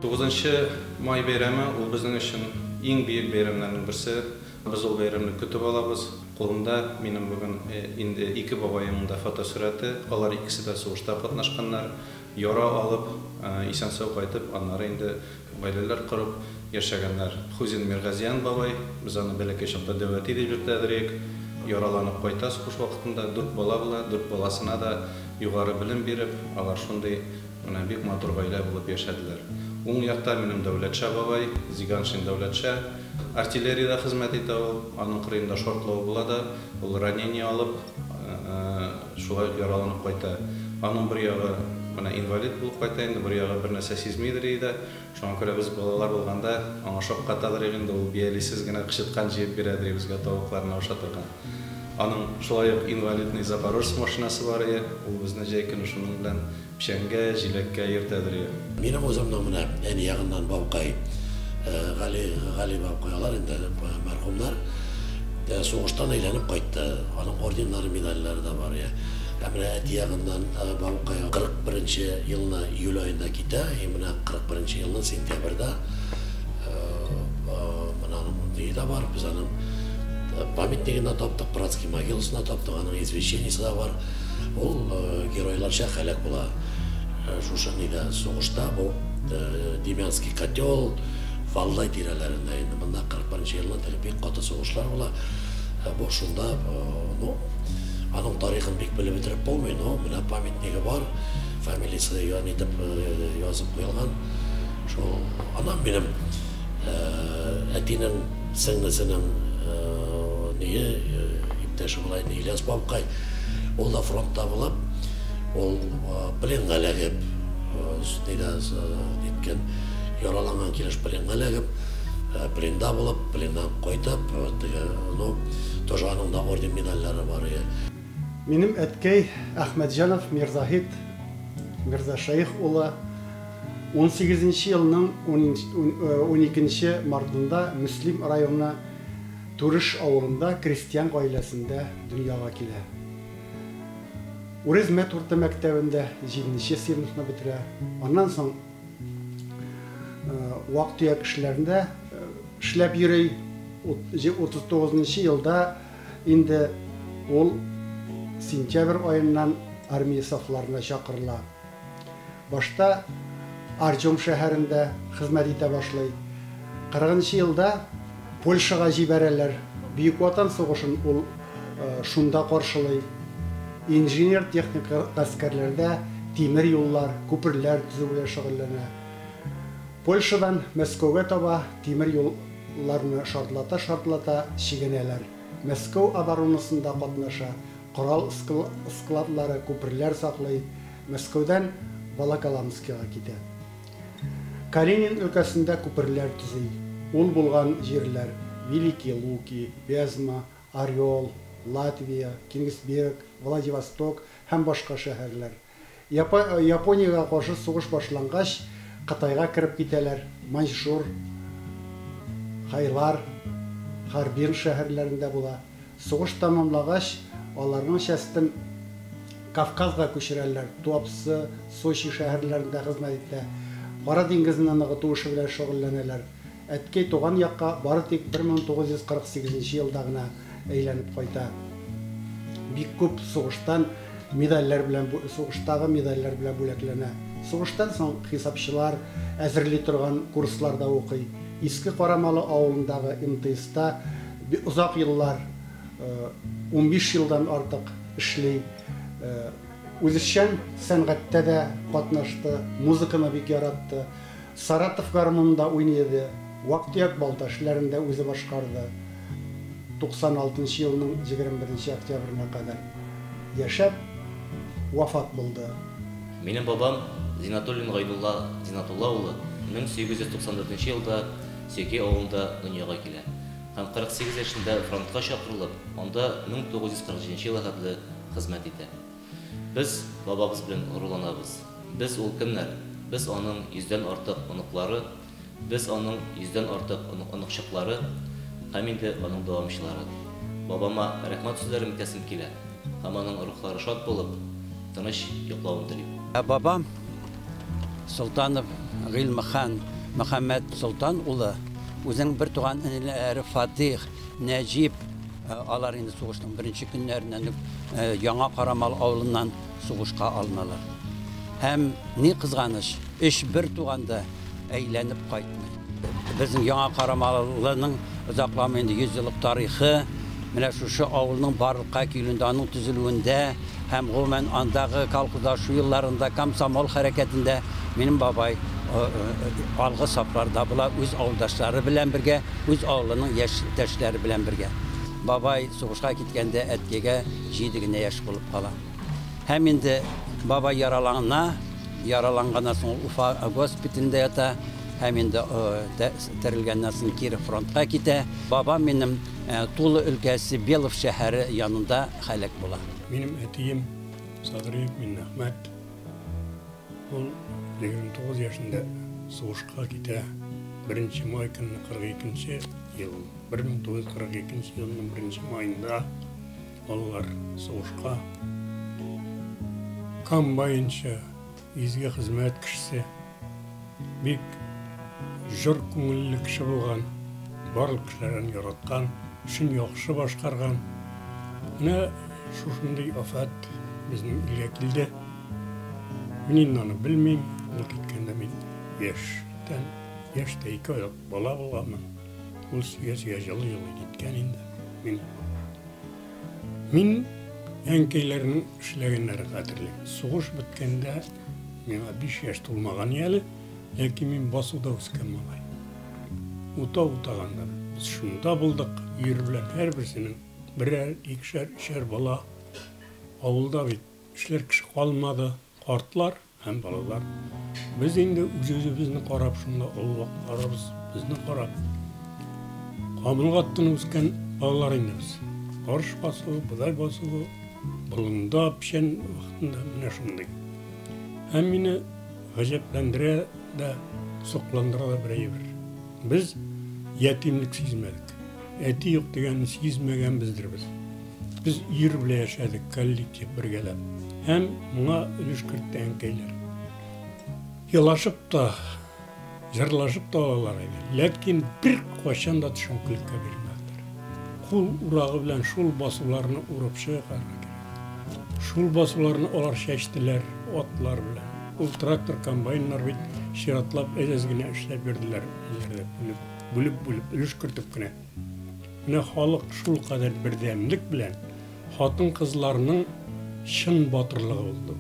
9 may bayrami ул безнең өчен иң бөек бәйрәмнәрнең берсе. Без ул бәйрәмне көтеп алабыз. Кулымда минем бүген инде 2 бабаемның да фотосурәте. Алар икесе дә сугышта катнашканнар. Яра алып, исән-сау кайтып, аннары инде гаиләләр корып яшәгәннәр. Хузин Миргазиян бабай, без аны бәләкәй чакта дәвәти дип йөртәдерик. Яраланып кайта сугыш вакытында 4 бала була, 4 баласына да югары белем биреп, алар шундый бик матур гаилә булып яшәделәр. Уң якта минем Дәүләтша бабай, Зиганшин Дәүләтша, артиллериядә хезмәт итә ул, аның кырыенда шортлау була да, ул ранение алып, шулай яраланып кайта. Аның бер ягы инвалид булып кайта инде, бер ягы бер нәрсә сизмидер иде. Шуңа күрә без балалар булганда, аңа шаккатадыр инде, ул биялисез генә кычыткан җыеп бирәдер безгә тавыкларны ашатырга. Аның шулай ук инвалидный Запорожец машинасы бар иде, ул безне җәй көне шуның белән пишәнгә, җиләккә йөртәдер. Минем үземнең менә әни ягыннан бабкай, Гали бабкайлар инде мәрхүмнәр сугыштан әйләнеп кайтты. Аның орденнары, медальләре да бар. Менә әти ягыннан бабкай 41 елны июль аенда китә, менә 41 елның сентябрьдә менә аның да бар, без аның памятнигына таптык, братский могиласына таптык, аның извещениесе да бар. Ул геройларча һәлак була. Шушы нидә сугышта бу Демянский котел, Валдай тирәләрендә инде монда 41 елның бик каты сугышлар була. Бу шунда, аның тарихын бик белеп бетереп булмый, менә памятниге бар, фамилиясе ян итеп язып куелган. Шул анам минем әтинең сеңлесенең иптәше булай Ильяс бабкай, ул да фронтта булып, ул пленга эләгеп, ниткән яраланган килеш пленга эләгеп, пленда булып, плендан кайтып, тоже аның да орден медальләре бар. Минем әткәй Әхмәтҗанов Мирзахит Мирзашаих улы 18 елның 12 мартында Мөслим районы Турыш авылында крестьян гаиләсендә дөньяга килә. Урезмәт урта мәктәбендә 7нче сыйныфны бетерә. Аннан соң вак-төяк эшләрендә эшләп йөри. 39 елда инде ул сентябрь аеннан армия сафларына чакырыла. Башта Арчом шәһәрендә хезмәт итә башлый. 40 елда Польшага җибәрәләр. Бөек Ватан сугышын ул шунда каршылый. Инженер техник гаскәрләрдә тимер юллар, күперләр төзү белән шөгыльләнә. Польшадан Мәскәүгә таба тимер юлларны шартлата чигенәләр. Мәскәү оборонасында катнаша, корал складлары, күперләр саклый. Мәскәүдән Волоколамскига китә. Калинин өлкәсендә күперләр төзи. Ул булган җирләр Великий Луки, Вязьма, Орел, Латвия, Кингисберг, Владивосток һәм башка шәһәрләр. Япониягә каршы сугыш башлангач, Кытайга кирип китәләр. Маньчжур, Хайлар, Харбин шәһәрләрендә була. Сугыш тамамлагач, аларның частын Кавказга күчерәләр. Туапсе, Сочи шәһәрләрендә хезмәт итә. Кара диңгезенә ныгыту эше белән шөгыльләнәләр. Әткәй туган якка бары тик 1948 елда гына әйләнеп кайта. Бик күп сугыштан медальләр белән, сугыштагы медальләр белән бүләкләнә. Сугыштан соң хисапчылар әзерли торган курсларда укый. Иске Карамалы авылындагы МТСта узак еллар, 15 елдан артык эшли. Үзешчән сәнгатьтә дә катнашты, музыканы бик яратты. Саратов гармонында уйнады, вак-төяк балта эшләрендә үзе башкарды. 96 елның 21 октябренә кадәр яшәп вафат булды. Минем бабам Зинатуллин Гайдулла улы 1894 елда Секе авылында дөньяга килә. Һәм 48 яшендә фронтка чакырылып, анда 1947 елга кадәр хезмәт итә. Без бабабыз белән горурланабыз. Без ул кемнәр? Без аның 100дән артык оныклары, без аның 100дән артык оныкчыклары, һәм инде аның дәвамчылары. Бабама рәхмәт сүзләрен әйтәсем килә. Һәм аның рухлары шат булып, тыныч йоклавын телим. Babam Солтанов Гыйльмахан Мөхәммәд Солтан улы үзенең бер туган инәләре Фатих, Нәҗип алар инде сугышның беренче көннәреннән Яңа Карамал авылыннан сугышка алыналар. Һәм ни кызганыч, эш бер туганда әйләнеп кайтмый. Безнең Яңа Карамалның озакламый инде 100 еллык тарихы, менә шушы авылның барлыкка килүендә, аның төзелүендә һәм гомумән андагы колхозлашу елларында, комсомол хәрәкәтендә минем бабай алгы сафларда була, үз авылдашлары белән бергә, үз авылының яшьтәшләре белән бергә. Бабай сугышка киткәндә әткәгә 7 генә яшь булып кала. Һәм инде бабай яраланганнан соң Уфа госпиталендә ята, һәм инде терелгәннән соң кире фронтка китә. Бабам минем Тулы өлкәсе Белов шәһәре янында хәлак була. Минем әтием Садриев Миннәхмәт. Ул 29 yaşında сугышка китә. 1 май көнне 42 ел 1942 елның 1 майында алар сугышка комбайнчы, изге хезмәт кешесе, бик җыр күңелле кеше булган, барлык кешеләрен яраткан, эшен яхшы башкарган. Менә шушындый афат безнең илгә килде. Мин аны белмим, ул киткәндә мин яшьтә 2 айлык бала булганмын. Ул сөйгә җылы киткән инде. Мин әнкәйләрнең эшләгәннәрен хәтерлим. Сугыш биткәндә миңа 5 яшь тулмаган әле, ләкин мин басуда үскән малай. Утаганда без шунда булдык, ир белән һәрберсенең берәр, икешәр, өчәр бала. Авылда бит эшләр кеше калмады, картлар һәм балалар. Без инде үзебезне карап шунда Аллаһ карабыз, безне карап. Камылгаттан үскән балалар инде без. Арыш басуы, будай басуы, болында пишән вакытында менә шундый. Һәм мине гаҗәпләндерә дә, сокландыра да бер. Без ятимлек сизмәдек. Әти юк дигәнне сизмәгән бездер без. Без ир белән яшәдек, коллектив бергәләп. Һәм моңа өлеш кертте әнкәйләр. Елашып та, җырлашып та алалар иде. Ләкин бер кайчан да төшенкелеккә бирмәделәр. Кул урагы белән шул басуларны урып чыгарга кирәк. Шул басуларны алар чәчтеләр, атлар белән. Ул трактор, комбайннар бит чиратлап әзәз генә эшләп бирделәр. Бүлеп өлеш кертеп кенә. Менә халык шул кадәр бердәмлек белән хатын-кызларның чын батырлыгы булды.